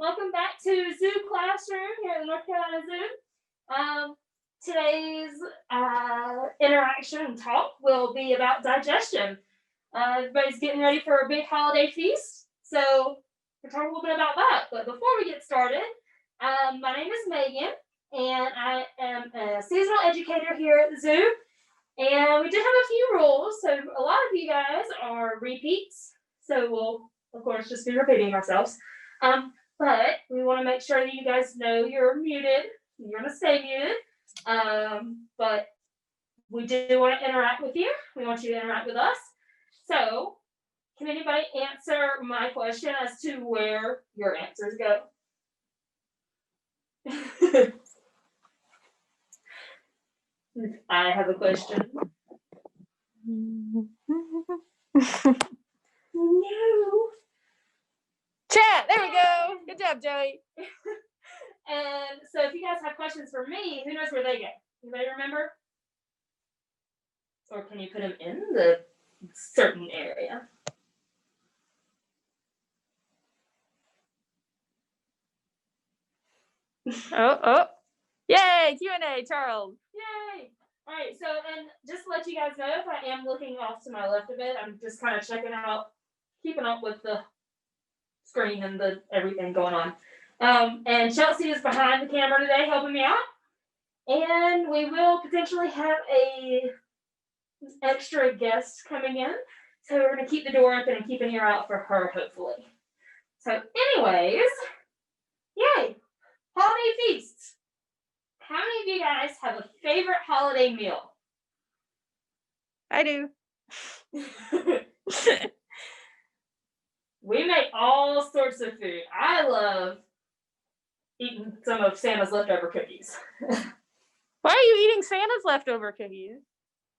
Welcome back to Zoo Classroom here at the North Carolina Zoo. Today's interaction and talk will be about digestion. Everybody's getting ready for a big holiday feast, so we're talking a little bit about that. But before we get started, my name is Megan, and I am a seasonal educator here at the zoo. And we do have a few rules, so a lot of you guys are repeats, so we'll, of course, just be repeating ourselves. But we want to make sure that you guys know you're muted. You're going to stay muted. But we do want to interact with you. We want you to interact with us. So, can anybody answer my question as to where your answers go? I have a question. No. Chat, there we go. Good job, Joey. And so if you guys have questions for me, who knows where they go? Anybody remember? Or can you put them in the certain area? Oh. Yay, Q&A, Charles. Yay. All right, so, and just to let you guys know, if I am looking off to my left a bit, I'm just kind of checking out, keeping up with the screen and the everything going on. And Chelsea is behind the camera today helping me out. And we will potentially have a extra guest coming in. So we're going to keep the door open and keep an ear out for her, hopefully. So anyways, yay, holiday feasts. How many of you guys have a favorite holiday meal? I do. We make all sorts of food. I love eating some of Santa's leftover cookies. Why are you eating Santa's leftover cookies?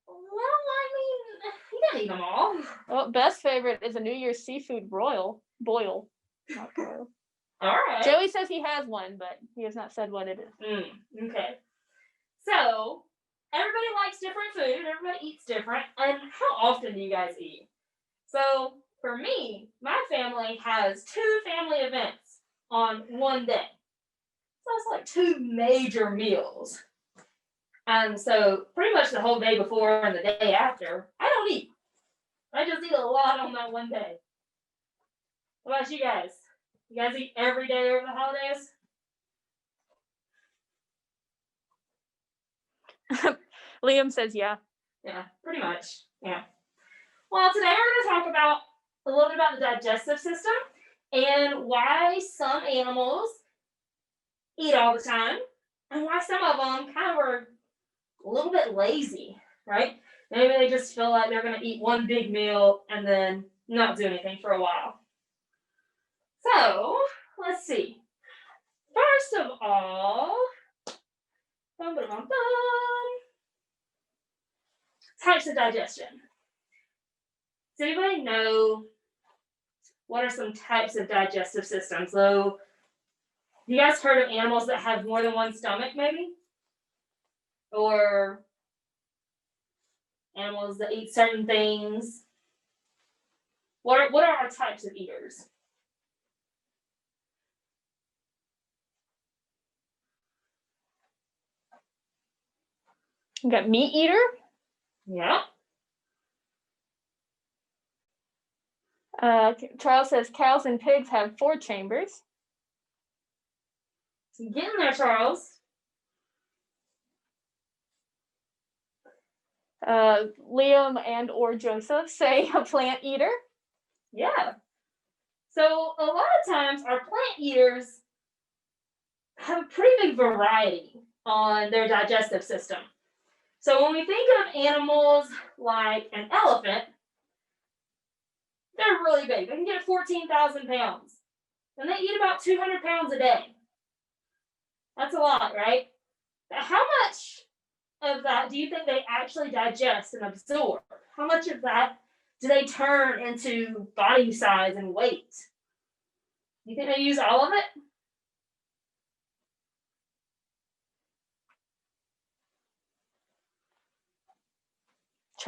Well, I mean, you gotta eat them all. Well, best favorite is a New Year's seafood boil, not boil. All right. Joey says he has one, but he has not said what it is. Okay. So, everybody likes different food. Everybody eats different. And how often do you guys eat? So, for me, my family has 2 family events on one day. So it's like 2 major meals. And so pretty much the whole day before and the day after, I don't eat. I just eat a lot on that one day. What about you guys? You guys eat every day over the holidays? Liam says yeah. Yeah, pretty much. Yeah. Well, today we're going to talk about a little bit about the digestive system and why some animals eat all the time and why some of them kind of are a little bit lazy, right? Maybe they just feel like they're going to eat one big meal and then not do anything for a while. So, let's see. First of all, types of digestion. Does anybody know what are some types of digestive systems? So, you guys heard of animals that have more than one stomach, maybe? Or animals that eat certain things? What are our types of eaters? You got meat eater. Yeah. Charles says cows and pigs have 4 chambers. Get in there, Charles. Liam and or Joseph say a plant eater. Yeah. So a lot of times our plant eaters have a pretty big variety on their digestive system. So when we think of animals like an elephant, they're really big. They can get 14,000 pounds. And they eat about 200 pounds a day. That's a lot, right? How much of that do you think they actually digest and absorb? How much of that do they turn into body size and weight? You think they use all of it?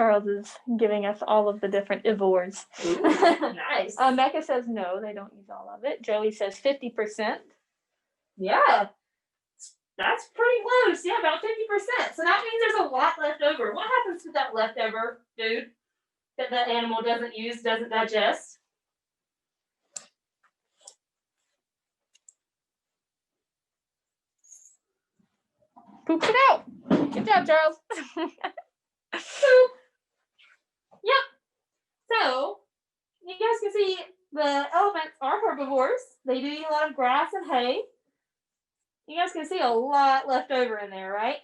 Charles is giving us all of the different ivores. Ooh, nice. Becca says no, they don't use all of it. Joey says 50%. Yeah, that's pretty close. Yeah, about 50%. So that means there's a lot left over. What happens to that leftover food that the animal doesn't use, doesn't digest? Poops it out. Good job, Charles. Poop. Yep. So you guys can see the elephants are herbivores. They do eat a lot of grass and hay. You guys can see a lot left over in there, right?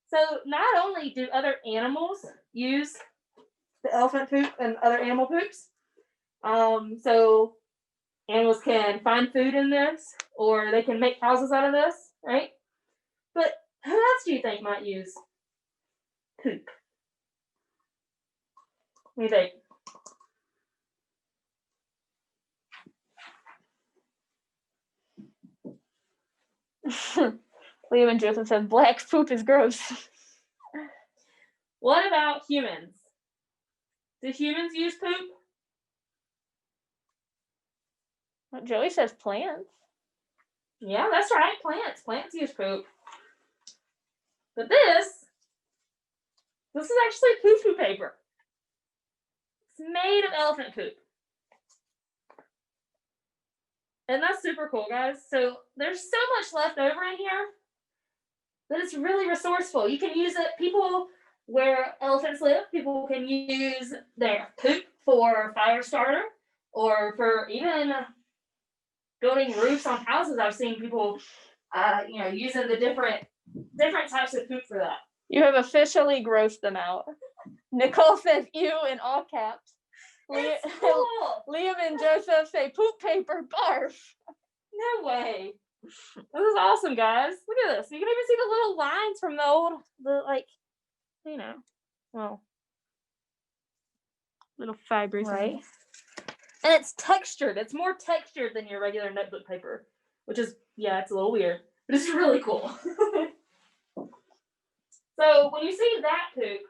So not only do other animals use the elephant poop and other animal poops, so animals can find food in this, or they can make houses out of this, right? But who else do you think might use poop? What do you think? Liam and Joseph said black poop is gross. What about humans? Do humans use poop? Well, Joey says plants. Yeah, that's right. Plants use poop. But this is actually poo-poo paper. It's made of elephant poop. And that's super cool, guys. So there's so much left over in here that it's really resourceful. You can use it. People where elephants live, people can use their poop for fire starter or for even building roofs on houses. I've seen people, using the different types of poop for that. You have officially grossed them out. Nicole says ew in all caps. It's cool. Liam and Joseph say poop paper barf. No way. This is awesome, guys. Look at this. You can even see the little lines from Little fibers. Right. And it's textured. It's more textured than your regular notebook paper, which is, it's a little weird, but it's really cool. So when you see that poop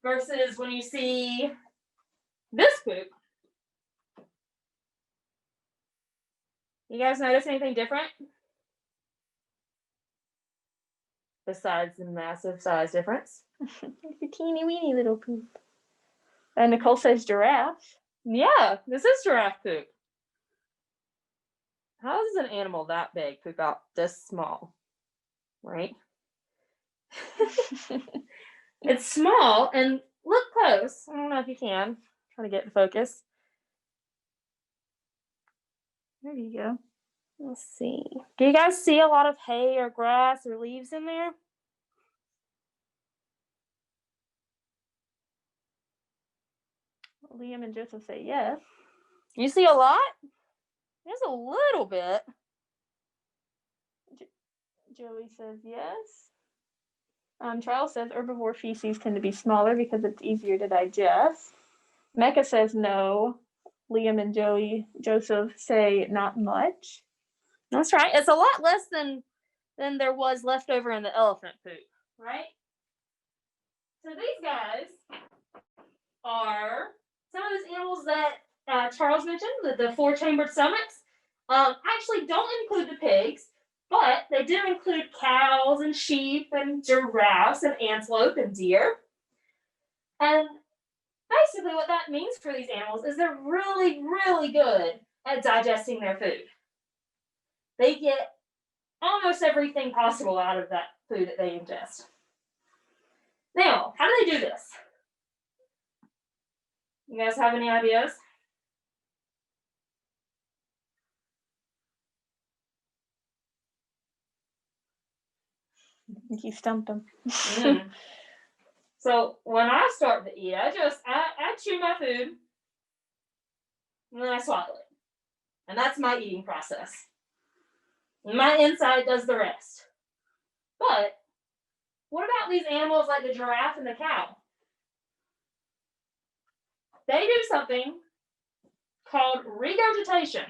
versus when you see this poop, you guys notice anything different? Besides the massive size difference? It's a teeny weeny little poop. And Nicole says giraffe. Yeah, this is giraffe poop. How does an animal that big poop out this small? Right? It's small, and look close. I don't know if you can. Trying to get in focus. There you go. Let's see. Do you guys see a lot of hay or grass or leaves in there? Liam and Joseph say yes. You see a lot? There's a little bit. Joey says yes. Charles says herbivore feces tend to be smaller because it's easier to digest. Mecca says no. Liam and Joseph say not much. That's right. It's a lot less than there was left over in the elephant poop, right? So these guys are some of those animals that Charles mentioned, the four-chambered stomachs. Actually don't include the pigs, but they do include cows and sheep and giraffes and antelope and deer. And basically what that means for these animals is they're really, really good at digesting their food. They get almost everything possible out of that food that they ingest. Now, how do they do this? You guys have any ideas? I think you stumped them. So when I start to eat, I chew my food and then I swallow it. And that's my eating process. My inside does the rest. But what about these animals like the giraffe and the cow? They do something called regurgitation.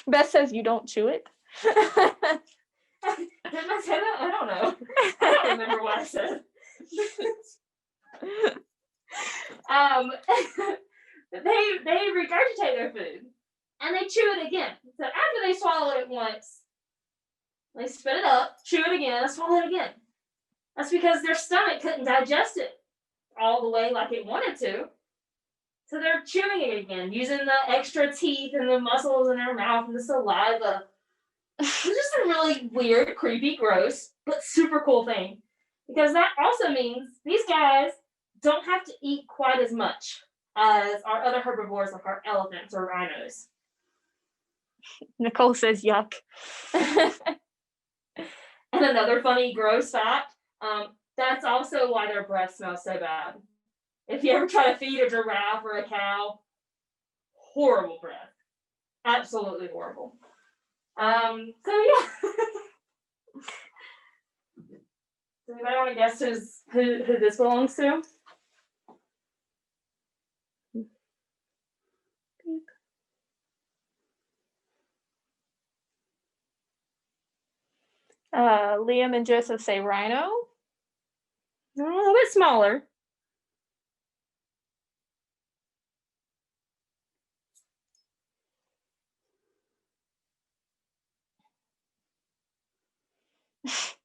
Beth says you don't chew it. Didn't I say that? I don't know. I don't remember what I said. they regurgitate their food and they chew it again. So after they swallow it once, they spit it up, chew it again, and swallow it again. That's because their stomach couldn't digest it all the way like it wanted to. So they're chewing it again, using the extra teeth and the muscles in their mouth and the saliva. It's just a really weird, creepy, gross, but super cool thing. Because that also means these guys don't have to eat quite as much as our other herbivores like our elephants or rhinos. Nicole says yuck. And another funny, gross fact, that's also why their breath smells so bad. If you ever try to feed a giraffe or a cow, horrible breath. Absolutely horrible. So yeah. Does anybody want to guess who this belongs to? Liam and Joseph say rhino. A little bit smaller.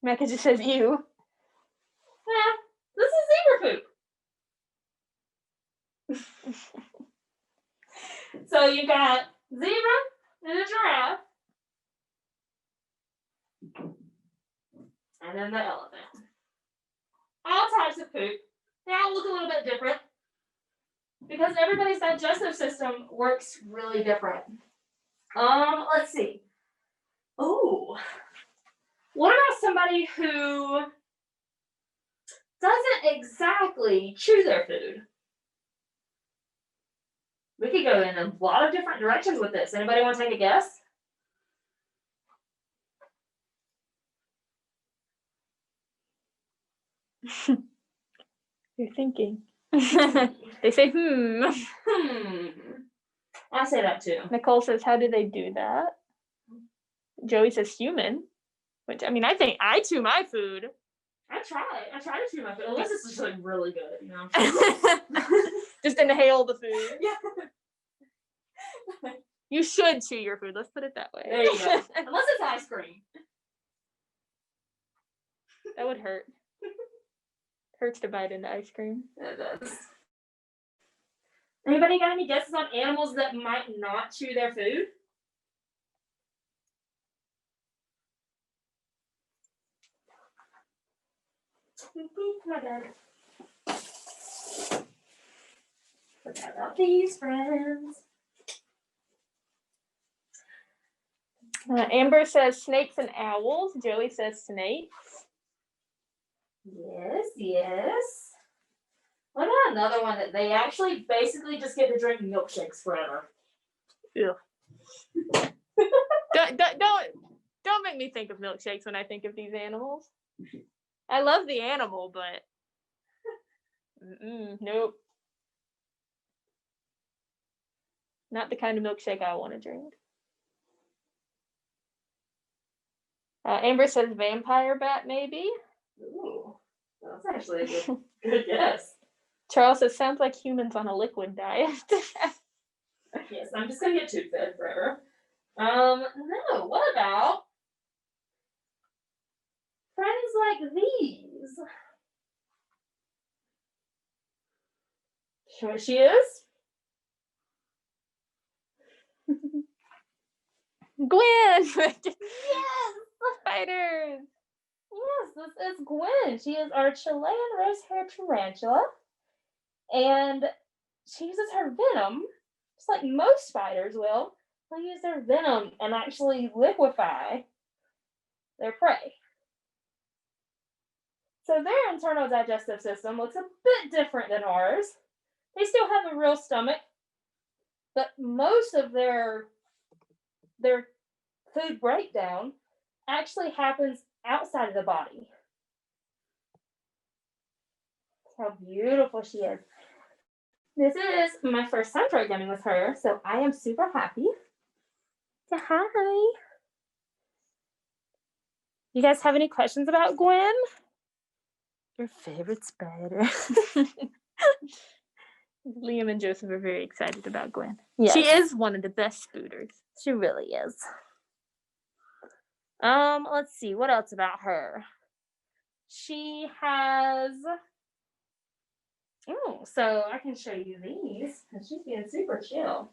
Mecca just says you. Yeah, this is zebra poop. So you got zebra and a giraffe. And then the elephant. All types of poop. They all look a little bit different because everybody's digestive system works really different. Let's see. Oh, what about somebody who doesn't exactly chew their food? We could go in a lot of different directions with this. Anybody want to take a guess? You're thinking. They say I say that too. Nicole says, how do they do that? Joey says human, which I mean, I think I chew my food. I try to chew my food, unless it's just like really good, you know. Just inhale the food. Yeah. You should chew your food. Let's put it that way. There you go. Unless it's ice cream. That would hurt. Hurts to bite into ice cream. It does. Anybody got any guesses on animals that might not chew their food? My bad. Forgot about these friends. Amber says snakes and owls. Joey says snakes. Yes. What about another one that they actually basically just get to drink milkshakes forever? Ew. Don't make me think of milkshakes when I think of these animals. I love the animal, but nope. Not the kind of milkshake I want to drink. Amber says vampire bat, maybe. Ooh, that's actually a good guess. Charles says sounds like humans on a liquid diet. Yes, I'm just gonna get tube fed forever. No, what about friends like these? Sure she is. Gwen! Yes! Spiders! Yes, this is Gwen. She is our Chilean rose-haired tarantula. And she uses her venom, just like most spiders will. They'll use their venom and actually liquefy their prey. So their internal digestive system looks a bit different than ours. They still have a real stomach, but most of their food breakdown actually happens outside of the body. How beautiful she is. This is my first time programming with her, so I am super happy. So hi. You guys have any questions about Gwen? Your favorite spider. Liam and Joseph are very excited about Gwen. Yes. She is one of the best spooters. She really is. Let's see, what else about her? She has So I can show you these because she's being super chill.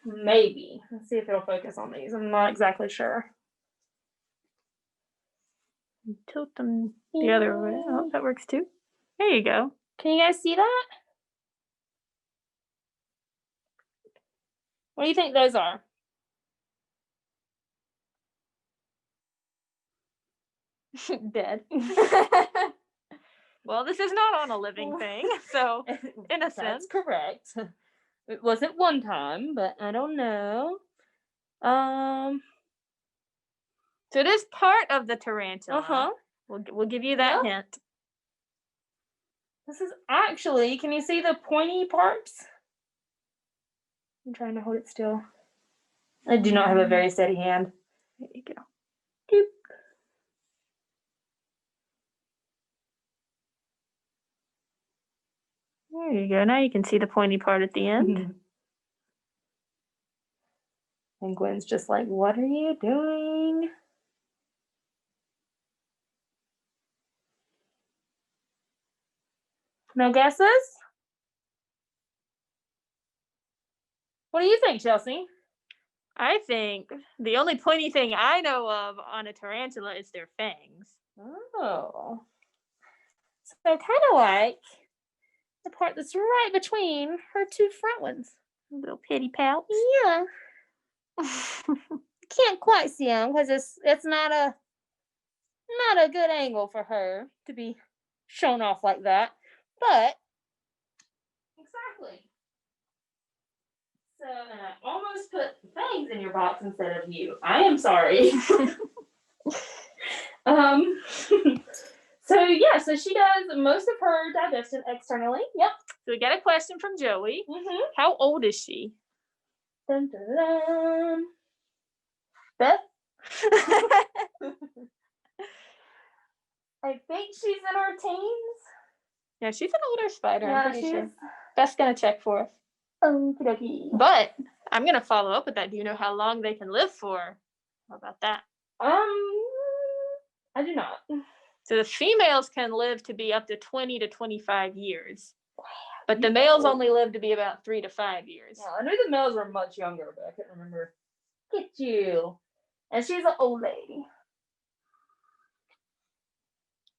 Maybe. Let's see if it'll focus on these. I'm not exactly sure. Tilt them the other way. Oh, that works too. There you go. Can you guys see that? What do you think those are? Dead. Well, this is not on a living thing, so in a That's sense. correct. It wasn't one time, but I don't know. So it is part of the tarantula. Uh-huh. We'll give you that hint. This is actually, can you see the pointy parts? I'm trying to hold it still. I do not have a very steady hand. There you go. Doop. There you go. Now you can see the pointy part at the end. And Gwen's just like, what are you doing? No guesses? What do you think, Chelsea? I think the only pointy thing I know of on a tarantula is their fangs. Oh. So kind of like the part that's right between her two front ones. Little pity pouts. Yeah. Can't quite see them because it's not a good angle for her to be shown off like that. But Exactly. So, and I almost put fangs in your box instead of you. I am sorry. So yeah, so she does most of her digestion externally. Yep. So we got a question from Joey. Mm-hmm. How old is she? Dun, dun, dun. Beth? I think she's in her teens. Yeah, she's an older spider, I'm pretty sure. she's Beth's gonna check for us. okie But I'm gonna follow up with that. Do you know how long they can live for? How about that? I do not. So the females can live to be up to 20 to 25 years. But the males only live to be about 3 to 5 years. Yeah, I knew the males were much younger, but I couldn't remember. Look at you. And she's an old lady.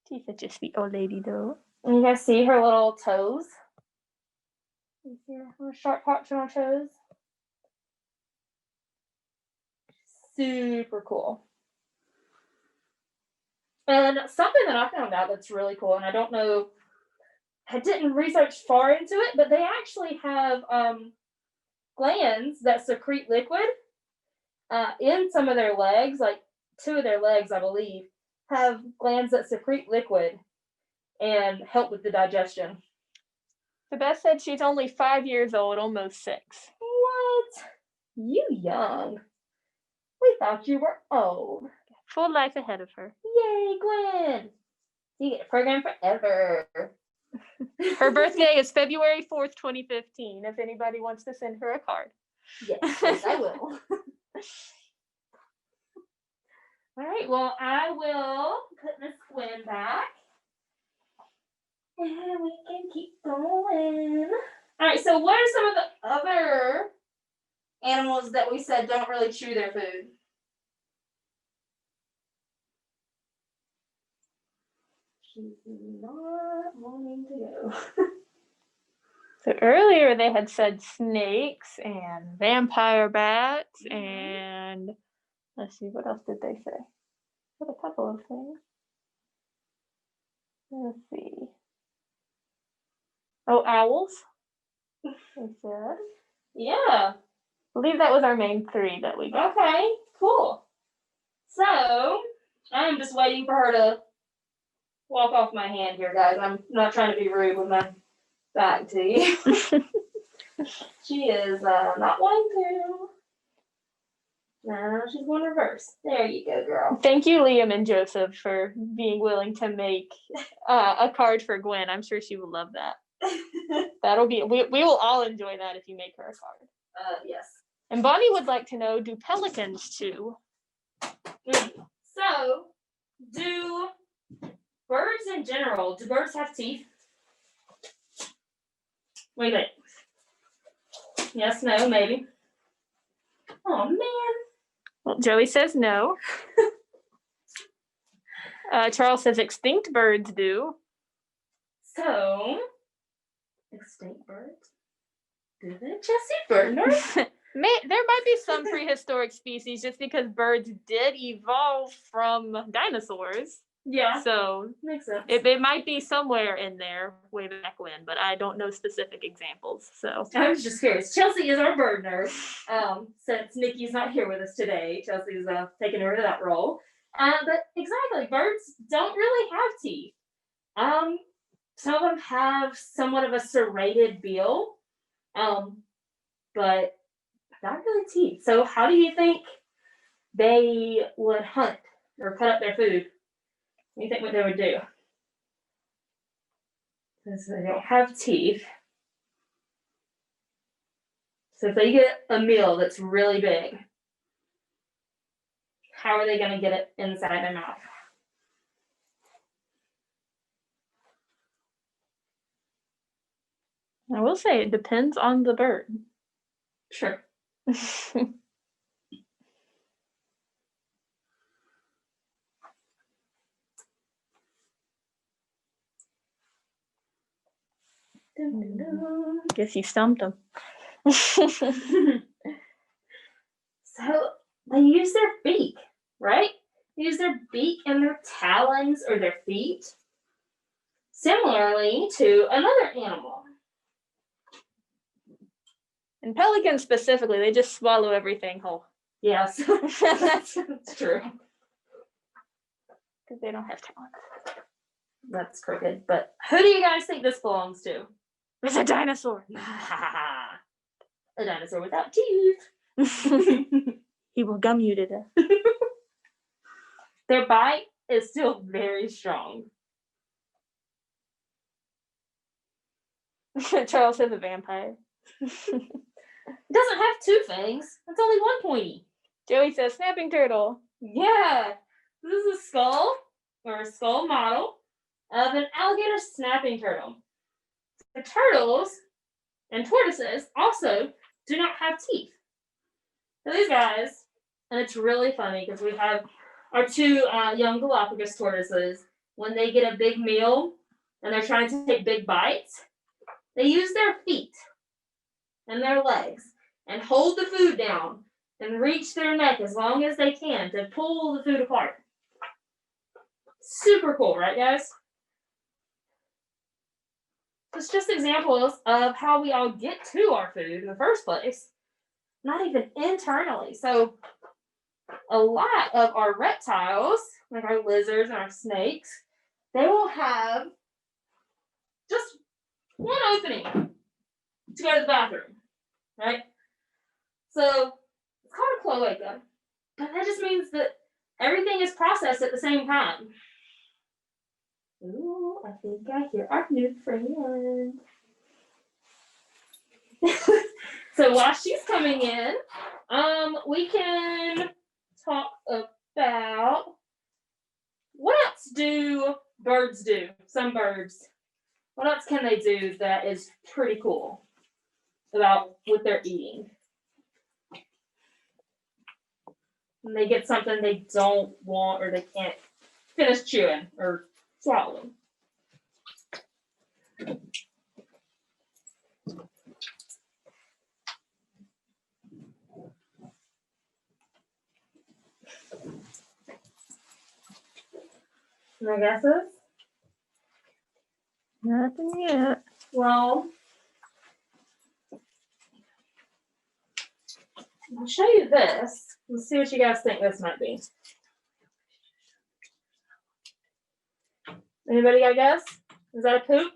She's such a sweet old lady, though. And you guys see her little toes? You see her little sharp parts on her toes? Super cool. And something that I found out that's really cool, and I don't know, I didn't research far into it, but they actually have glands that secrete liquid in some of their legs, like 2 of their legs, I believe, have glands that secrete liquid and help with the digestion. So Beth said she's only 5 years old, almost 6. What? You young. We thought you were old. Full life ahead of her. Yay, Gwen. You get a program forever. Her birthday is February 4th, 2015, if anybody wants to send her a card. Yes, I will. All right, well, I will put Miss Gwen back. And we can keep going. All right, so what are some of the other animals that we said don't really chew their food? She's not wanting to go. So earlier they had said snakes and vampire bats and let's see, what else did they say? What a couple of things. Let's see. Oh, owls. They said. Yeah. I believe that was our main 3 that we got. Okay, cool. So, I'm just waiting for her to walk off my hand here, guys. I'm not trying to be rude with my back to you. She is not wanting to. No, she's going reverse. There you go, girl. Thank you, Liam and Joseph, for being willing to make a card for Gwen. I'm sure she will love that. That'll be we will all enjoy that if you make her a card. Yes. And Bonnie would like to know, do pelicans chew? So, do birds in general, do birds have teeth? Wait a minute. Yes, no, maybe. Oh, man. Well, Joey says no. Charles says extinct birds do. So, extinct birds? Do they? Jesse Bernard? There might be some prehistoric species just because birds did evolve from dinosaurs. Yeah. So Makes sense. it might be somewhere in there way back when, but I don't know specific examples. So I was just curious. Chelsea is our bird nerd. Since Nikki's not here with us today, Chelsea's taking over that role. But exactly, birds don't really have teeth. Some of them have somewhat of a serrated bill, but not really teeth. So how do you think they would hunt or cut up their food? What do you think what they would do? Because they don't have teeth. So if they get a meal that's really big, how are they going to get it inside their mouth? I will say it depends on the bird. Sure. Guess you stumped them. So they use their beak, right? They use their beak and their talons or their feet. Similarly to another animal. And pelicans specifically, they just swallow everything whole. Yes, that's true. Because they don't have talent. That's crooked. But who do you guys think this belongs to? It's a dinosaur. A dinosaur without teeth. He will gum you to death. Their bite is still very strong. Charles says a vampire. It doesn't have two fangs. It's only one pointy. Joey says snapping turtle. Yeah. This is a skull or a skull model of an alligator snapping turtle. The turtles and tortoises also do not have teeth. So these guys, and it's really funny because we have our two young Galapagos tortoises. When they get a big meal and they're trying to take big bites, they use their feet and their legs and hold the food down and reach their neck as long as they can to pull the food apart. Super cool, right, guys? It's just examples of how we all get to our food in the first place, not even internally. So a lot of our reptiles, like our lizards and our snakes, they will have just one opening to go to the bathroom, right? So it's called a cloaca, but that just means that everything is processed at the same time. Ooh, I think I hear our new friend. So while she's coming in, we can talk about what else do birds do? Some birds. What else can they do that is pretty cool about what they're eating? When they get something they don't want or they can't finish chewing or swallowing. Any guesses? Nothing yet. Well, I'll show you this. Let's see what you guys think this might be. Anybody got a guess? Is that a poop?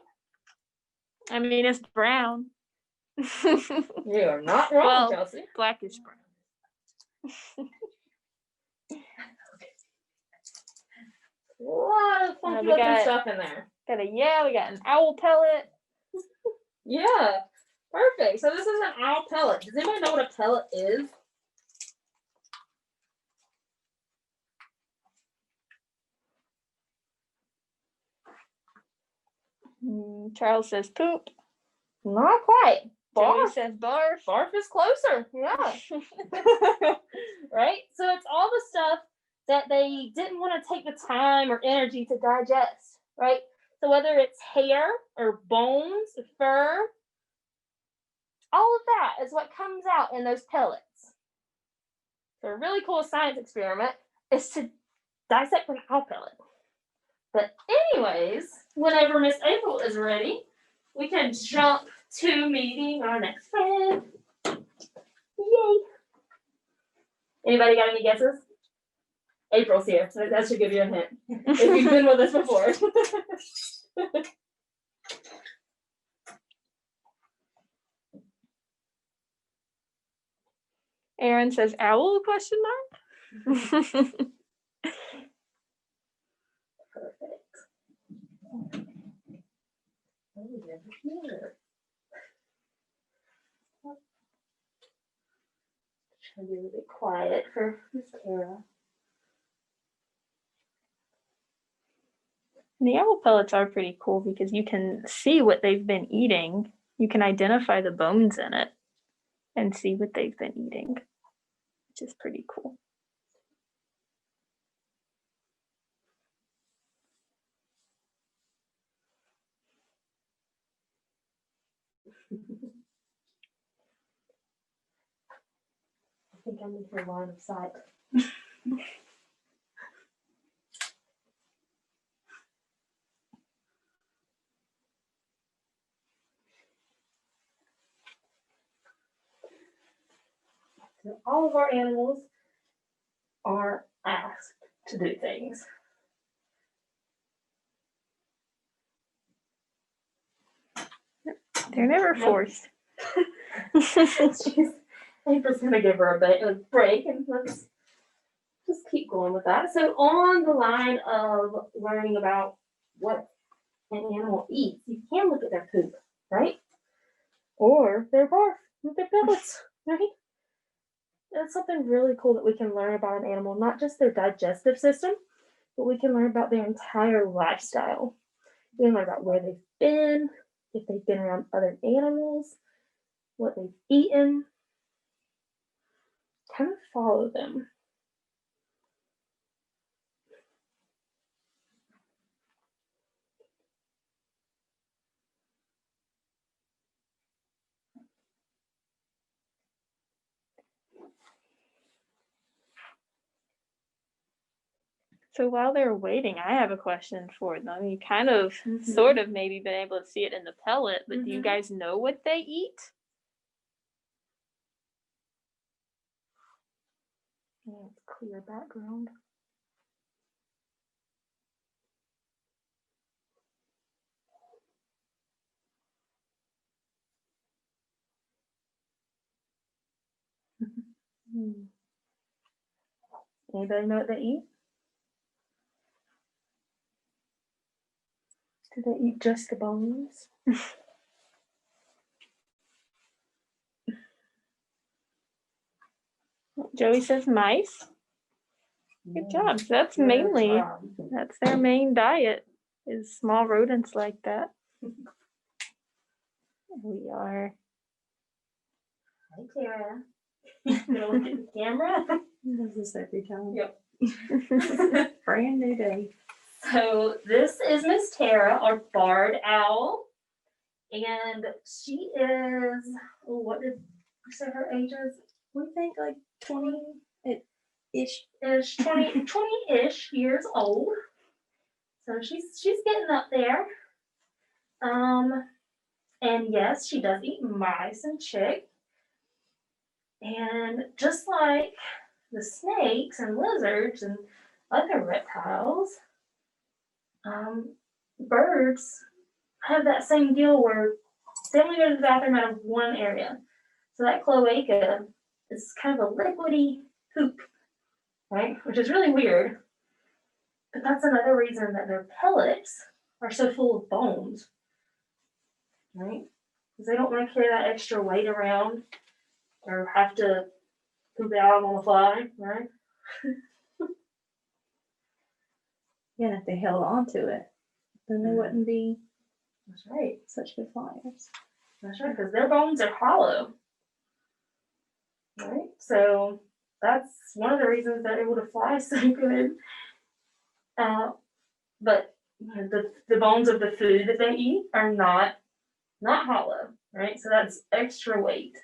I mean, it's brown. You are not wrong, Well, Chelsea. Blackish brown. A lot of funky we looking got- stuff in there. We got an owl pellet. Yeah, perfect. So this is an owl pellet. Does anybody know what a pellet is? Charles says poop. Not quite. Joey Barf. says barf. Barf is closer. Yeah. Right? So it's all the stuff that they didn't want to take the time or energy to digest, right? So whether it's hair or bones, fur, all of that is what comes out in those pellets. So a really cool science experiment is to dissect an owl pellet. But anyways, whenever Miss April is ready, we can jump to meeting our next friend. Yay! Anybody got any guesses? April's here, so that should give you a hint. If you've been with us before. Aaron says owl question mark. Perfect. Oh, here. Try to be a little bit quiet for Miss Kara. The owl pellets are pretty cool because you can see what they've been eating. You can identify the bones in it and see what they've been eating, which is pretty cool. I think I'm in her line of sight. So all of our animals are asked to do things. They're never forced. April's gonna give her a break, and let's just keep going with that. So on the line of learning about what an animal eats, you can look at their poop, right? Or their barf, with their pellets, right? That's something really cool that we can learn about an animal, not just their digestive system, but we can learn about their entire lifestyle. We can learn about where they've been, if they've been around other animals, what they've eaten. Kind of follow them. So while they're waiting, I have a question for them. You kind of, sort of, maybe been able to see it in the pellet, but do you guys know what they eat? Yeah, it's clear background. Anybody know what they eat? Do they eat just the bones? Joey says mice. Good job. So that's mainly, that's their main diet, is small rodents like that. We are. Hi, Tara. Gonna look at the camera. Does this every time? Yep. Brand new day. So this is Miss Tara, our barred owl. And she is, what did you say her age is? We think like 20-ish. Is 20-ish years old. So she's getting up there. And yes, she does eat mice and chick. And just like the snakes and lizards and other reptiles, birds have that same deal where they only go to the bathroom out of one area. So that cloaca is kind of a liquidy poop, right? Which is really weird. But that's another reason that their pellets are so full of bones, right? Because they don't want to carry that extra weight around or have to poop it out on the fly, right? Yeah, and if they held on to it, then they wouldn't be That's right. such good flyers. That's right, because their bones are hollow. Right? So that's one of the reasons they're able to fly so good. But you know, the bones of the food that they eat are not hollow, right? So that's extra weight.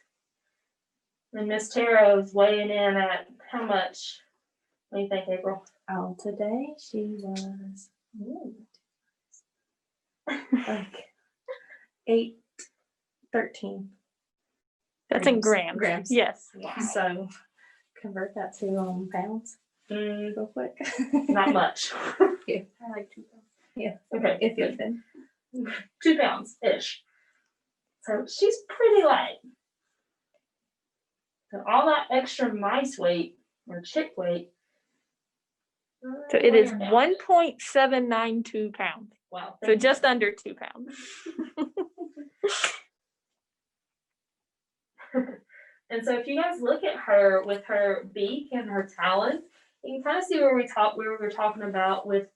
And Miss Taro's weighing in at how much? What do you think, April? Oh, today she was like 813. That's in grams. Grams. Yes. So convert that to pounds real quick. Not much. Yeah. I like 2 pounds. Yeah. Okay, If good. even. 2 pounds ish. So she's pretty light. So all that extra mice weight or chick weight. So it is weighing down. 1.792 pounds. Wow. So just under 2 pounds. And so if you guys look at her with her beak and her talons, you can kind of see where we were talking about with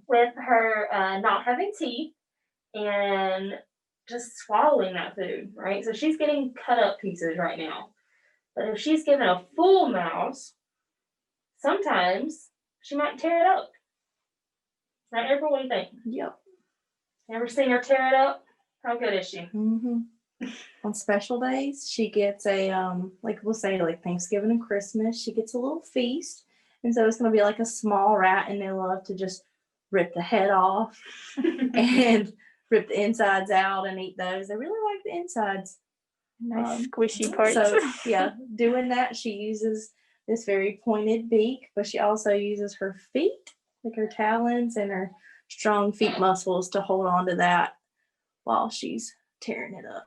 with her not having teeth and just swallowing that food, right? So she's getting cut up pieces right now. But if she's given a full mouse, sometimes she might tear it up. Right, April? What do you think? Yep. Ever seen her tear it up? How good is she? Mm-hmm. On special days, she gets a like we'll say like Thanksgiving and Christmas, she gets a little feast, and so it's gonna be like a small rat, and they love to just rip the head off and rip the insides out and eat those. They really like the insides. Nice squishy parts. So yeah, doing that, she uses this very pointed beak, but she also uses her feet, like her talons and her strong feet muscles to hold on to that while she's tearing it up.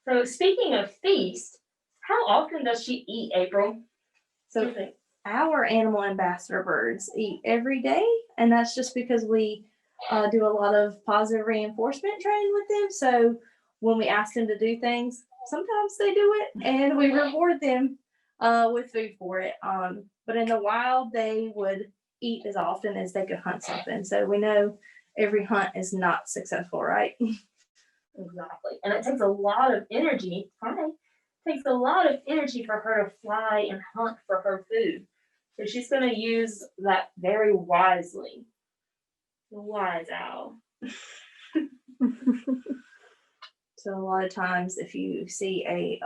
So speaking of feast, how often does she eat, April? So our animal ambassador birds eat every day, and that's just because we do a lot of positive reinforcement training with them. So when we ask them to do things, sometimes they do it, and we reward them with food for it. But in the wild, they would eat as often as they could hunt something. So we know every hunt is not successful, right? Exactly. And it takes a lot of energy. It takes a lot of energy for her to fly and hunt for her food. So she's going to use that very wisely. The wise owl. So a lot of times if you see a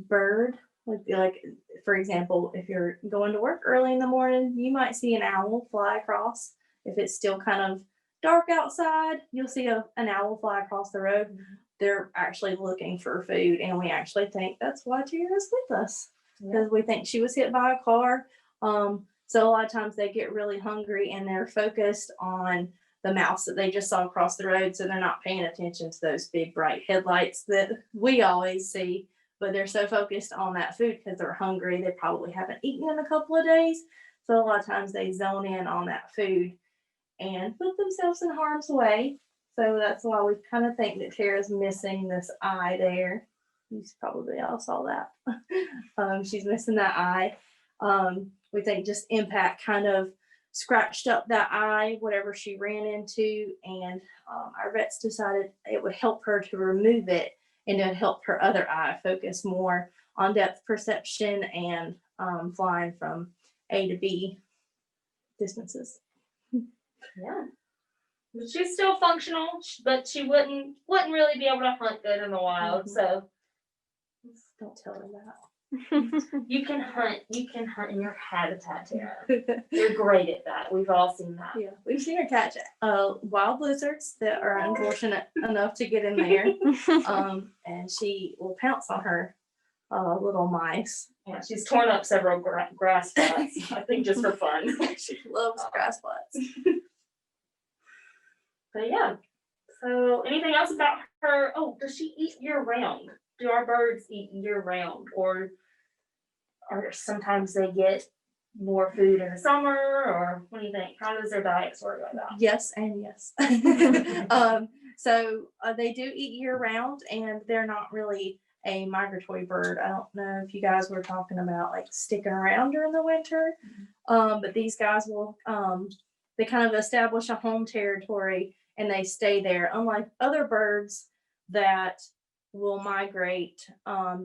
bird, like for example, if you're going to work early in the morning, you might see an owl fly across. If it's still kind of dark outside, you'll see an owl fly across the road. They're actually looking for food, and we actually think that's why Tara's with us, because we think she was hit by a car. So a lot of times they get really hungry and they're focused on the mouse that they just saw across the road, so they're not paying attention to those big bright headlights that we always see, but they're so focused on that food because they're hungry. They probably haven't eaten in a couple of days, so a lot of times they zone in on that food and put themselves in harm's way. So that's why we kind of think that Tara's missing this eye there. You probably all saw that. She's missing that eye. We think just impact kind of scratched up that eye, whatever she ran into, and our vets decided it would help her to remove it, and it would help her other eye focus more on depth perception and flying from A to B distances. Yeah. But she's still functional, but she wouldn't really be able to hunt good in the wild. So Don't tell her that. you can hunt in your habitat, Tara. You're great at that. We've all seen that. Yeah, we've seen her catch wild lizards that are unfortunate enough to get in there, and she will pounce on her little mice. Yeah, she's torn up several grass plots, I think just for fun. She loves grass plots. But yeah. So anything else about her? Oh, does she eat year round? Do our birds eat year round, or or sometimes they get more food in the summer, or what do you think? How does their diets work like that? Yes and yes. So they do eat year round, and they're not really a migratory bird. I don't know if you guys were talking about like sticking around during the winter, but these guys will they kind of establish a home territory and they stay there. Unlike other birds that will migrate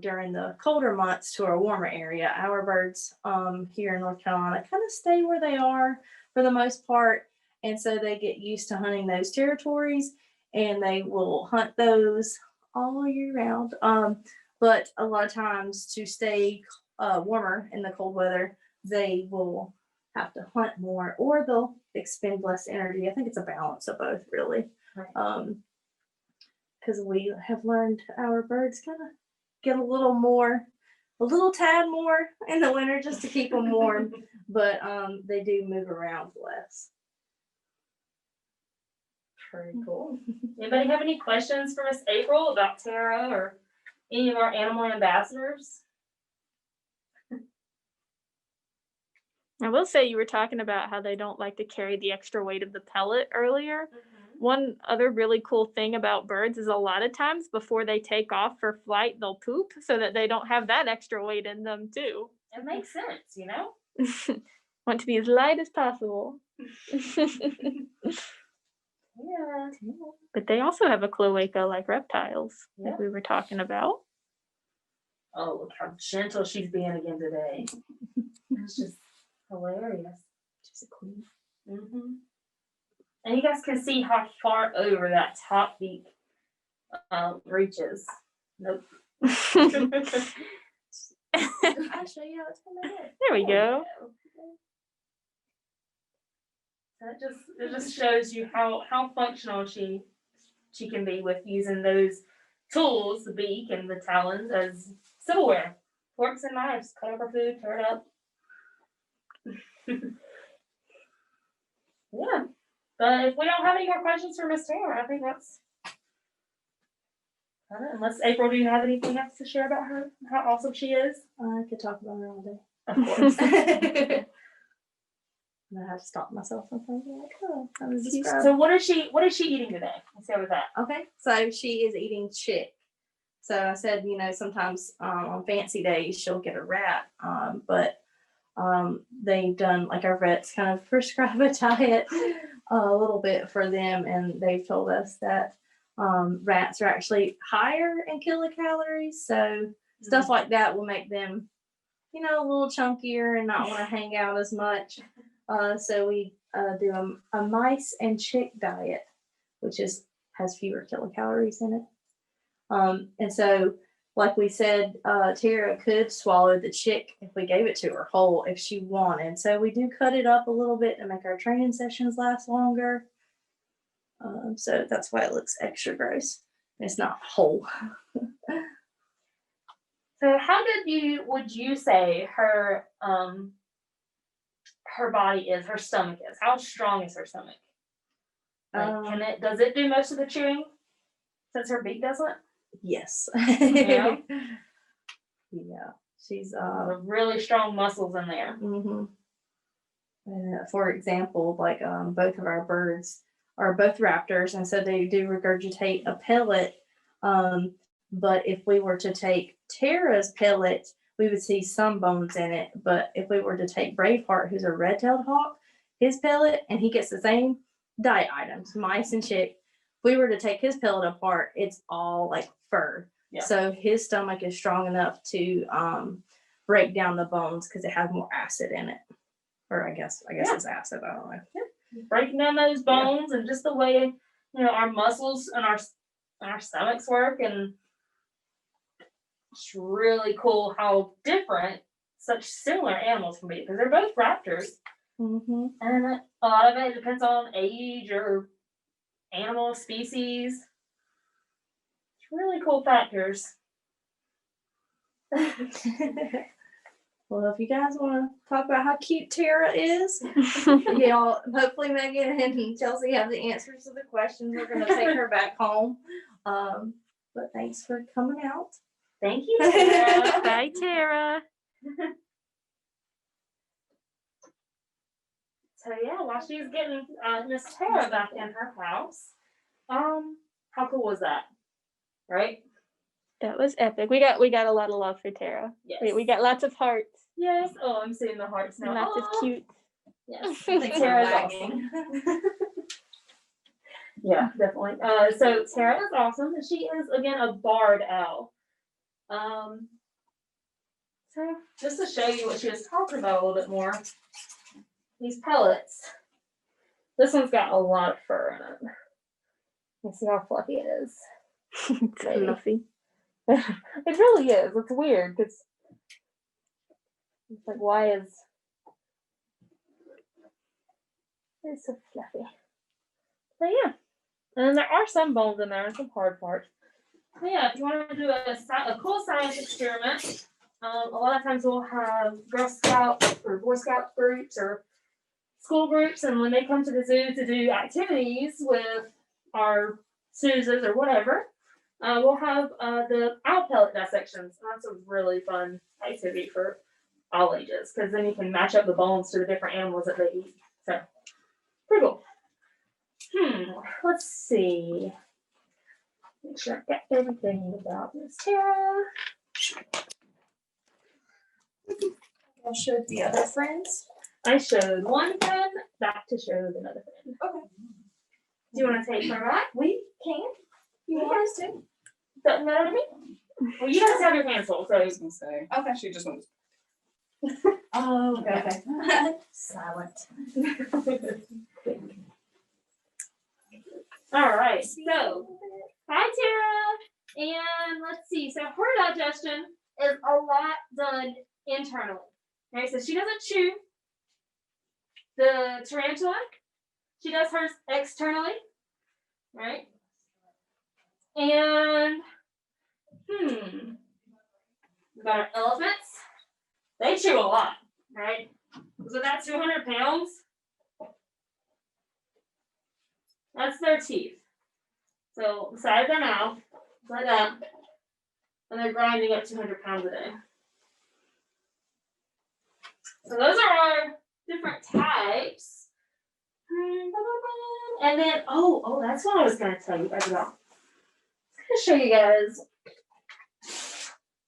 during the colder months to a warmer area, our birds here in North Carolina kind of stay where they are for the most part, and so they get used to hunting those territories, and they will hunt those all year round. But a lot of times to stay warmer in the cold weather, they will have to hunt more, or they'll expend less energy. I think it's a balance of both, really. Right. Because we have learned our birds kind of get a little tad more in the winter just to keep them warm, but they do move around less. Pretty cool. Anybody have any questions for Miss April about Tara or any of our animal ambassadors? I will say you were talking about how they don't like to carry the extra weight of the pellet earlier. One other really cool thing about birds is a lot of times before they take off for flight, they'll poop so that they don't have that extra weight in them too. It makes sense, you know? Want to be as light as possible. Yeah. But they also have a cloaca like reptiles, Yeah. like we were talking about. Oh, look how gentle she's being again today. It's just hilarious. She's a queen. Mm-hmm. And you guys can see how far over that top beak reaches. Nope. I'll show you how it's coming in. There we go. It just shows you how functional she can be with using those tools, the beak and the talons, as silverware. Forks and knives, cut up her food, tear it up. Yeah. But if we don't have any more questions for Miss Taylor, I think that's unless April, do you have anything else to share about her? How awesome she is? I could talk about her all day. Of course. And I have to stop myself from thinking like, oh, I was So what is she eating today? Let's go with that. Okay, so she is eating chick. So I said, sometimes on fancy days she'll get a rat, but they've done, like, our vets kind of prescribe a diet a little bit for them, and they've told us that rats are actually higher in kilocalories, so stuff like that will make them, a little chunkier and not want to hang out as much. So we do a mice and chick diet, which has fewer kilocalories in it. And so, like we said, Tara could swallow the chick if we gave it to her whole if she wanted. So we do cut it up a little bit to make our training sessions last longer. So that's why it looks extra gross. It's not whole. So how would you say her body is, her stomach is? How strong is her stomach? Like, does it do most of the chewing since her beak doesn't? Yes. Yeah. Yeah. She's really strong muscles in there. Mm-hmm. For example, like both of our birds are both raptors, and so they do regurgitate a pellet. But if we were to take Tara's pellet, we would see some bones in it. But if we were to take Braveheart, who's a red-tailed hawk, his pellet, and he gets the same diet items, mice and chick, if we were to take his pellet apart, it's all like fur. Yeah. So his stomach is strong enough to break down the bones because it has more acid in it. Or I guess it's acid. I don't know. Breaking down those bones and just the way our muscles and our stomachs work, and it's really cool how different such similar animals can be because they're both raptors. Mm-hmm. And a lot of it depends on age or animal species. It's really cool factors. Well, if you guys want to talk about how cute Tara is, hopefully Megan and Chelsea have the answers to the questions. We're going to take her back home. But thanks for coming out. Thank you, Tara. Bye, Tara. So yeah, while she's getting Miss Tara back in her house, how cool was that? Right? That was epic. We got a lot of love for Tara. Yes. We got lots of hearts. Yes. Oh, I'm seeing the hearts now. And lots of cute. Yes. Things are Tara's lagging. awesome. Yeah, definitely. So Tara is awesome, and she is again a barred owl. So just to show you what she was talking about a little bit more, these pellets. This one's got a lot of fur in it. You see how fluffy it is. It's fluffy. It really is. It's weird because it's like, why is it's so fluffy? But yeah, and there are some bones in there and some hard parts. But yeah, if you want to do a cool science experiment, a lot of times we'll have Girl Scout or Boy Scout groups or school groups, and when they come to the zoo to do activities with our Susans or whatever, we'll have the owl pellet dissections. And that's a really fun activity for all ages because then you can match up the bones to the different animals that they eat. So, pretty cool. Let's see. Make sure I got everything about Miss Tara. I'll show the other friends. I showed one friend, back to show another friend. Okay. Do you want to take her back? We can. You want us to? Doesn't matter to me. Well, you guys have your hands full, so. I was gonna say. Okay. She just wants. Oh, okay. Silent. All right. So, hi Tara, and let's see. So her digestion is a lot done internally. Okay, so she doesn't chew. The tarantula, she does hers externally, right? And we got our elephants. They chew a lot, right? So that's 200 pounds. That's their teeth. So beside their mouth, like that, and they're grinding up 200 pounds a day. So those are our different types. And then, that's what I was going to tell you guys about. I was going to show you guys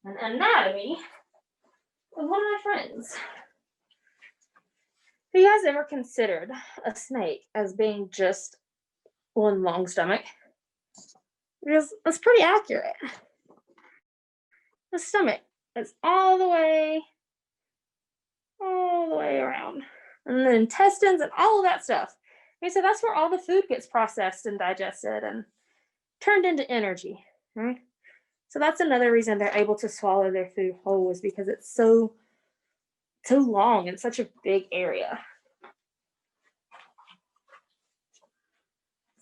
an anatomy of one of my friends. Have you guys ever considered a snake as being just one long stomach? Because it's pretty accurate. The stomach is all the way around. And the intestines and all of that stuff. Okay, so that's where all the food gets processed and digested and turned into energy, right? So that's another reason they're able to swallow their food whole, is because it's so long and such a big area.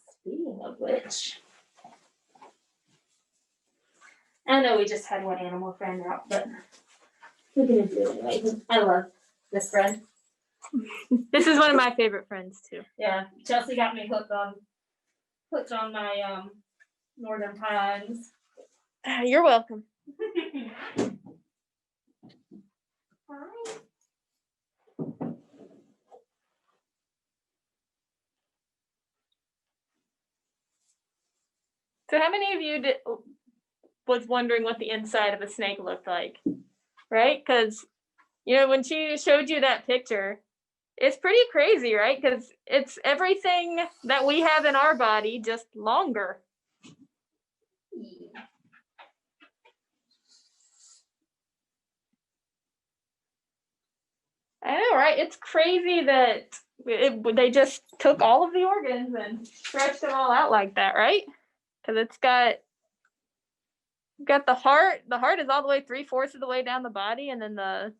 Speaking of which, I know we just had one animal friend out, but we're gonna do it anyway. I love this friend. This is one of my favorite friends too. Yeah, Chelsea got me hooked on my Northern Pines. You're welcome. Hi. So how many of you was wondering what the inside of a snake looked like, right? Because, when she showed you that picture, it's pretty crazy, right? Because it's everything that we have in our body, just longer. I know, right? It's crazy that they just took all of the organs and stretched them all out like that, right? Because it's got the heart. The heart is all the way 3/4 of the way down the body, and then the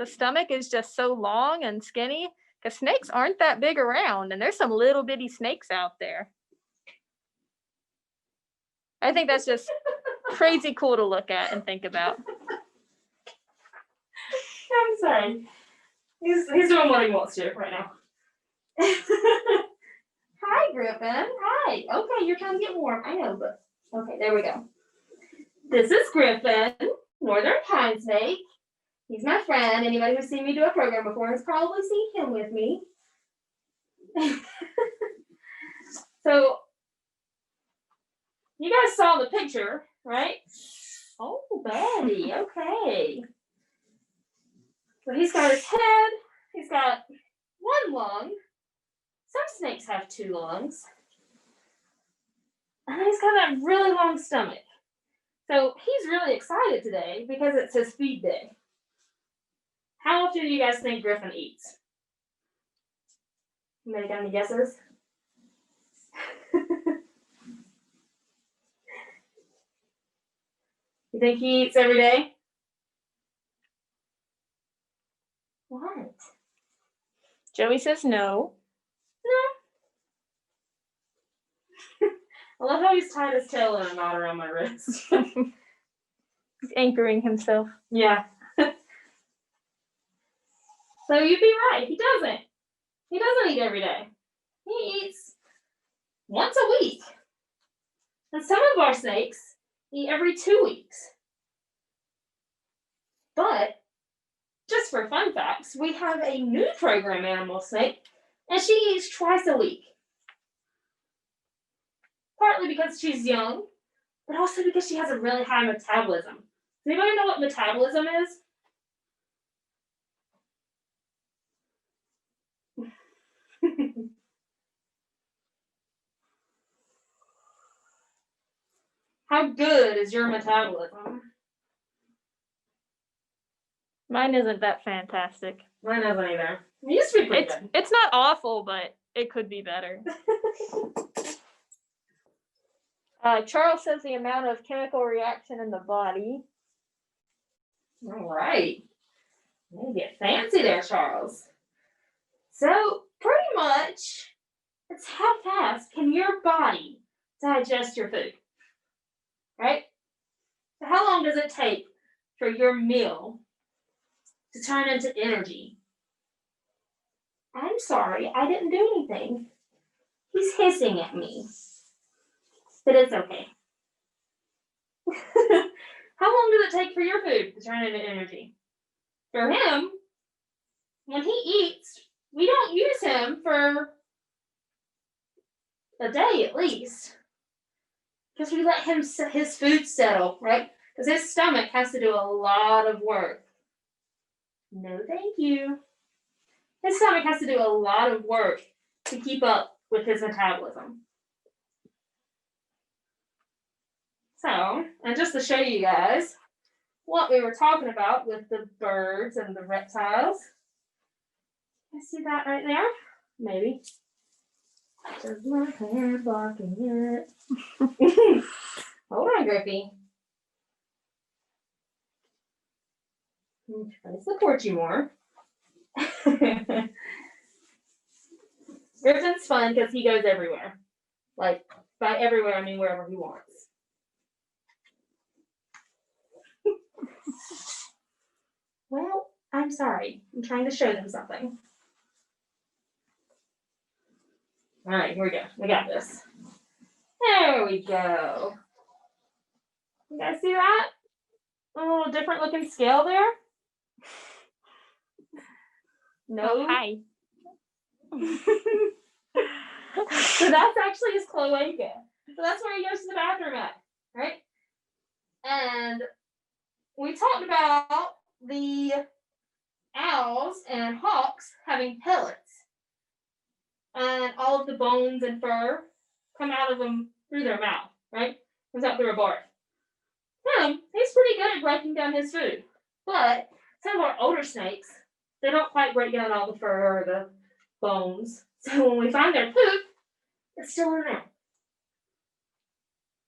stomach is just so long and skinny. Because snakes aren't that big around, and there's some little bitty snakes out there. I think that's just crazy cool to look at and think about. I'm sorry. He's doing what he wants to right now. Hi, Griffin. Hi. Okay, you're trying to get warm. I know, but okay, there we go. This is Griffin, Northern Pine Snake. He's my friend. Anybody who's seen me do a program before has probably seen him with me. So you guys saw the picture, right? Oh, Betty, okay. So he's got his head, he's got one lung. Some snakes have 2 lungs. And he's got that really long stomach. So he's really excited today because it's his feed day. How often do you guys think Griffin eats? Anybody got any guesses? You think he eats every day? What? Joey says no. I love how he's tied his tail in a knot around my wrist. He's anchoring himself. Yeah. So you'd be right. He doesn't. He doesn't eat every day. He eats once a week. And some of our snakes eat every 2 weeks. But just for fun facts, we have a new program animal snake, and she eats twice a week. Partly because she's young, but also because she has a really high metabolism. Does anybody know what metabolism is? How good is your metabolism? Mine isn't that fantastic. Mine isn't either. It used to be pretty good. It's not awful, but it could be better. Charles says the amount of chemical reaction in the body. All right. You get fancy there, Charles. So pretty much, it's how fast can your body digest your food, right? So how long does it take for your meal to turn into energy? I'm sorry, I didn't do anything. He's hissing at me, but it's okay. How long does it take for your food to turn into energy? For him, when he eats, we don't use him for a day at least, because we let him his food settle, right? Because his stomach has to do a lot of work. No, thank you. His stomach has to do a lot of work to keep up with his metabolism. So, and just to show you guys what we were talking about with the birds and the reptiles. You see that right there? Maybe. Does my hair blocking it? Hold on, Griffy. Try to support you more. Griffin's fun because he goes everywhere. Like, by everywhere, I mean wherever he wants. Well, I'm sorry. I'm trying to show them something. All right, here we go. We got this. There we go. You guys see that? A little different looking scale there? No. Oh, hi. So that's actually his cloaca. So that's where he goes to the bathroom at, right? And we talked about the owls and hawks having pellets. And all of the bones and fur come out of them through their mouth, right? Comes out through a bark. He's pretty good at breaking down his food. But some of our older snakes, they don't quite break down all the fur or the bones. So when we find their poop, it's still in there.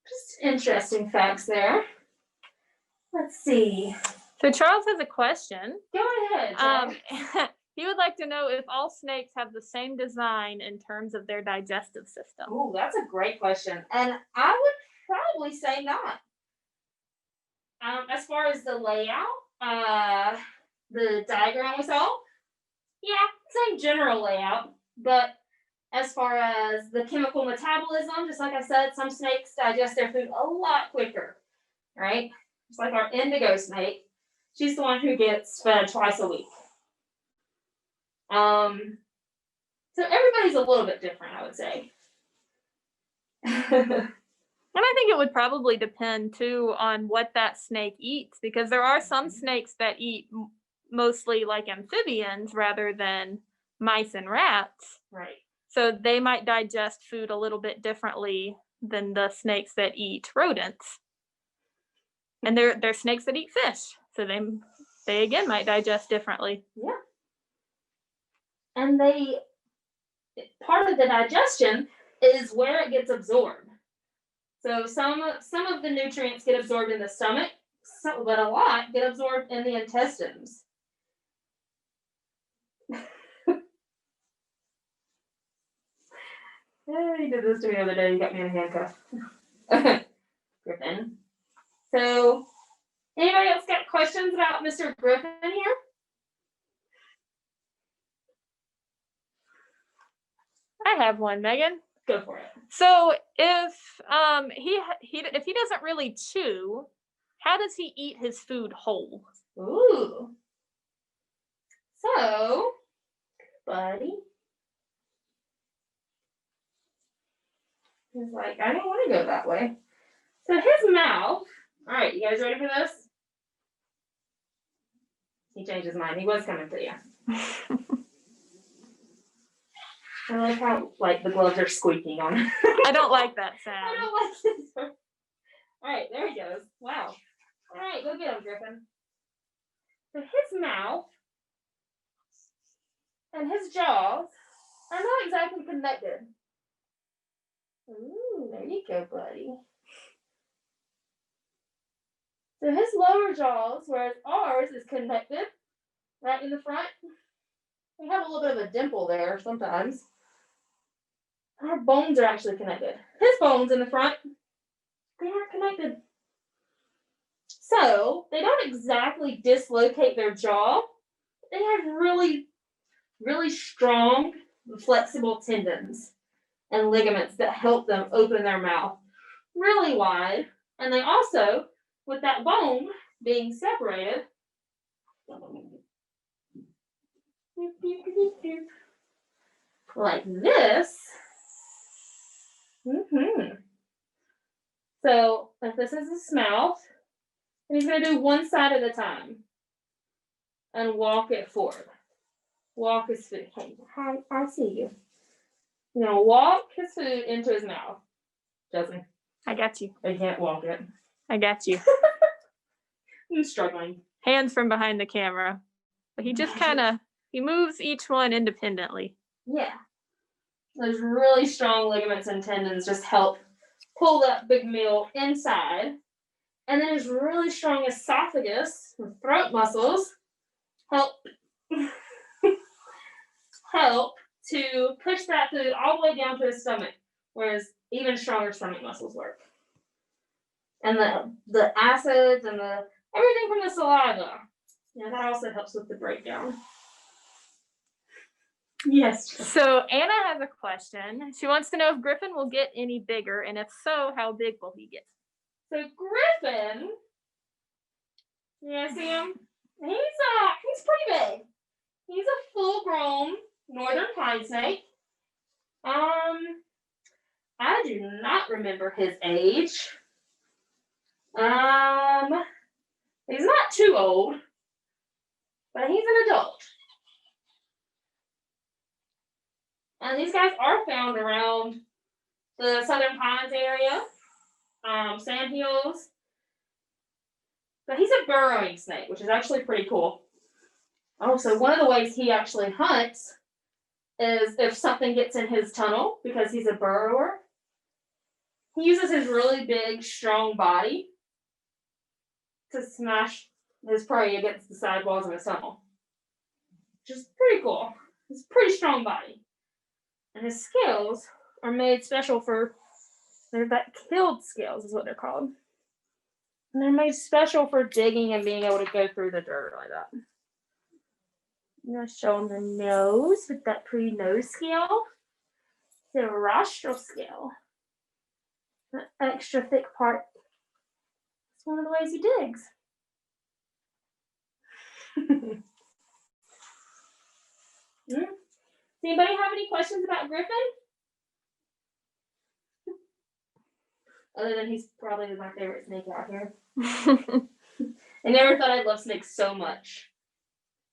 Just interesting facts there. Let's see. So Charles has a question. Go ahead. Jack. He would like to know if all snakes have the same design in terms of their digestive system. Oh, that's a great question. And I would probably say not. As far as the layout, the diagram we saw, yeah, same general layout. But as far as the chemical metabolism, just like I said, some snakes digest their food a lot quicker, right? Just like our indigo snake. She's the one who gets fed twice a week. So everybody's a little bit different, I would say. And I think it would probably depend too on what that snake eats, because there are some snakes that eat mostly like amphibians rather than mice and rats. Right. So they might digest food a little bit differently than the snakes that eat rodents. And they're snakes that eat fish. So they again might digest differently. Yeah. And part of the digestion is where it gets absorbed. So some of the nutrients get absorbed in the stomach, but a lot get absorbed in the intestines. Yeah, he did this to me the other day. He got me in a handcuff. Griffin. So, anybody else got questions about Mr. Griffin here? I have one, Megan. Go for it. So if if he doesn't really chew, how does he eat his food whole? Ooh. So, buddy. He's like, I don't want to go that way. So his mouth. All right, you guys ready for this? He changed his mind. He was coming to you. I like how the gloves are squeaking on. I don't like that I sound. don't like this. All right, there he goes. Wow. All right, go get him, Griffin. So his mouth and his jaws are not exactly connected. Ooh, there you go, buddy. So his lower jaws, whereas ours is connected right in the front. We have a little bit of a dimple there sometimes. Our bones are actually connected. His bones in the front, they aren't connected. So they don't exactly dislocate their jaw. They have really, really strong, flexible tendons and ligaments that help them open their mouth really wide. And they also, with that bone being separated, like this. So if this is his mouth, and he's going to do one side at a time and walk it forward. Walk his food. Hey, hi, I see you. He's going to walk his food into his mouth. Justin, I got you. I can't walk it. I got you. I'm struggling. Hands from behind the camera. But he just he moves each one independently. Yeah. Those really strong ligaments and tendons just help pull that big meal inside. And then his really strong esophagus and throat muscles help to push that food all the way down to his stomach, whereas even stronger stomach muscles work. And the acids and everything from the saliva, that also helps with the breakdown. Yes. So Anna has a question. She wants to know if Griffin will get any bigger, and if so, how big will he get? So Griffin, you guys see him? He's pretty big. He's a full-grown northern pine snake. I do not remember his age. He's not too old, but he's an adult. And these guys are found around the Southern Pines area, sandhills. But he's a burrowing snake, which is actually pretty cool. Oh, so one of the ways he actually hunts is if something gets in his tunnel, because he's a burrower. He uses his really big, strong body to smash his prey against the side walls of his tunnel, which is pretty cool. He's a pretty strong body. And his scales are made special they're killed scales is what they're called. And they're made special for digging and being able to go through the dirt like that. I'm going to show him the nose with that pretty nose scale. The rostral scale. That extra thick part. It's one of the ways he digs. anybody have any questions about Griffin? Other than he's probably my favorite snake out here. I never thought I'd love snakes so much.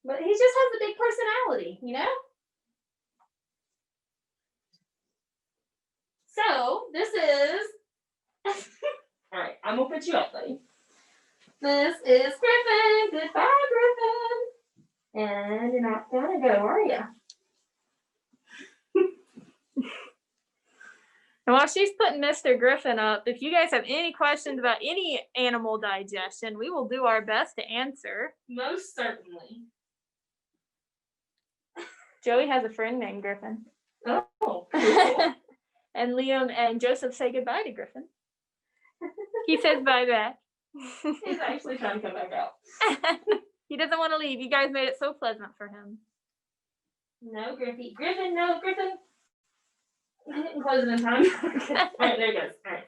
But he just has a big personality, you know? So, this is... Alright, I'm gonna put you up, buddy. This is Griffin. Goodbye, Griffin. And you're not gonna go, are you? And while she's putting Mr. Griffin up, if you guys have any questions about any animal digestion, we will do our best to answer. Most certainly. Joey has a friend named Griffin. Oh, cool. And Liam and Joseph say goodbye to Griffin. He says bye back. He's actually trying to come back out. He doesn't want to leave. You guys made it so pleasant for him. No, Griffy. Griffin, no, Griffin. I didn't close it in time. Alright, there it goes. Alright.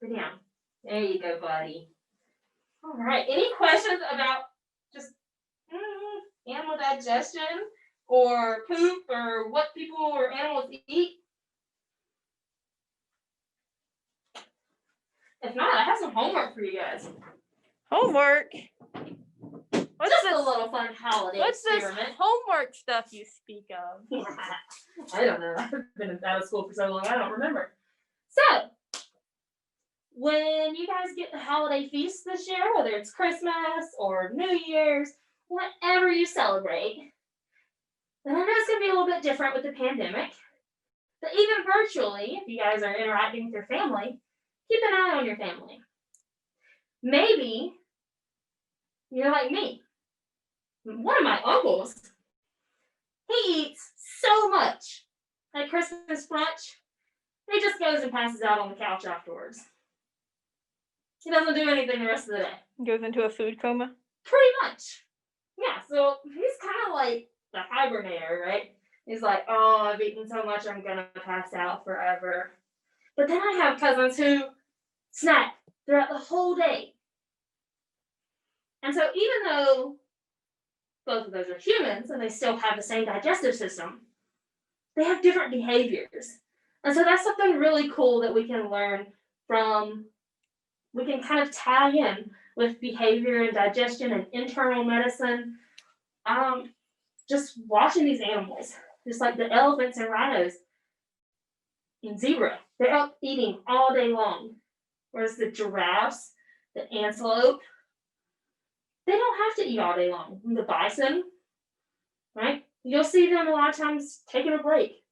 Put down. There you go, buddy. Alright. Any questions about just animal digestion or poop or what people or animals eat? If not, I have some homework for you guys. Homework? What's Just this? a little fun holiday What's this experiment. homework stuff you speak of? I don't know. I've been out of school for so long, I don't remember. So, when you guys get the holiday feast this year, whether it's Christmas or New Year's, whatever you celebrate, and I know it's going to be a little bit different with the pandemic, but even virtually, if you guys are interacting with your family, keep an eye on your family. Maybe you're like me. One of my uncles, he eats so much at Christmas brunch, he just goes and passes out on the couch afterwards. He doesn't do anything the rest of the day. Goes into a food coma? Pretty much. Yeah, so he's kind of like the hibernator, right? He's like, oh, I've eaten so much, I'm going to pass out forever. But then I have cousins who snack throughout the whole day. And so even though both of those are humans and they still have the same digestive system, they have different behaviors. And so that's something really cool that we can learn from. We can kind of tie in with behavior and digestion and internal medicine. Just watching these animals, just like the elephants and rhinos and zebra, they're up eating all day long. Whereas the giraffes, the antelope, they don't have to eat all day long. And the bison, right? You'll see them a lot of times taking a break,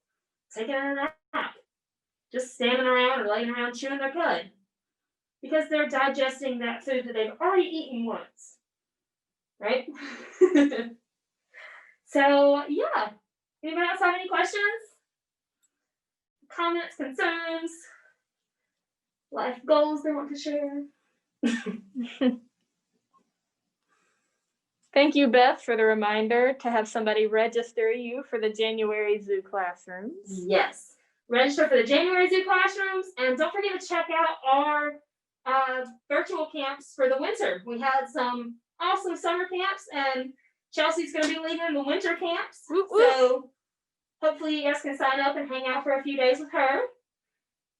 taking a nap, just standing around or laying around chewing their cud. Because they're digesting that food that they've already eaten once, right? So, yeah. Anybody else have any questions? Comments, concerns? Life goals they want to share? Thank you, Beth, for the reminder to have somebody register you for the January zoo classrooms. Yes. Register for the January zoo classrooms, and don't forget to check out our virtual camps for the winter. We had some awesome summer camps, and Chelsea's going to be leading the winter camps. Whoop, whoop. So hopefully you guys can sign up and hang out for a few days with her.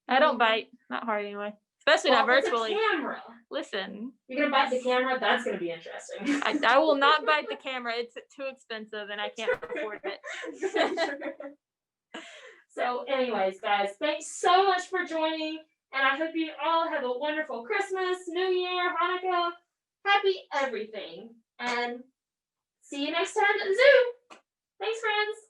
I don't bite. Not hard anyway. Especially not It's a virtually. camera. Listen, You're going to bite the camera? That's going to be interesting. I will not bite the camera. It's too expensive and I can't afford it. So anyways, guys, thanks so much for joining. And I hope you all have a wonderful Christmas, New Year, Hanukkah, happy everything. And see you next time at the zoo. Thanks, friends.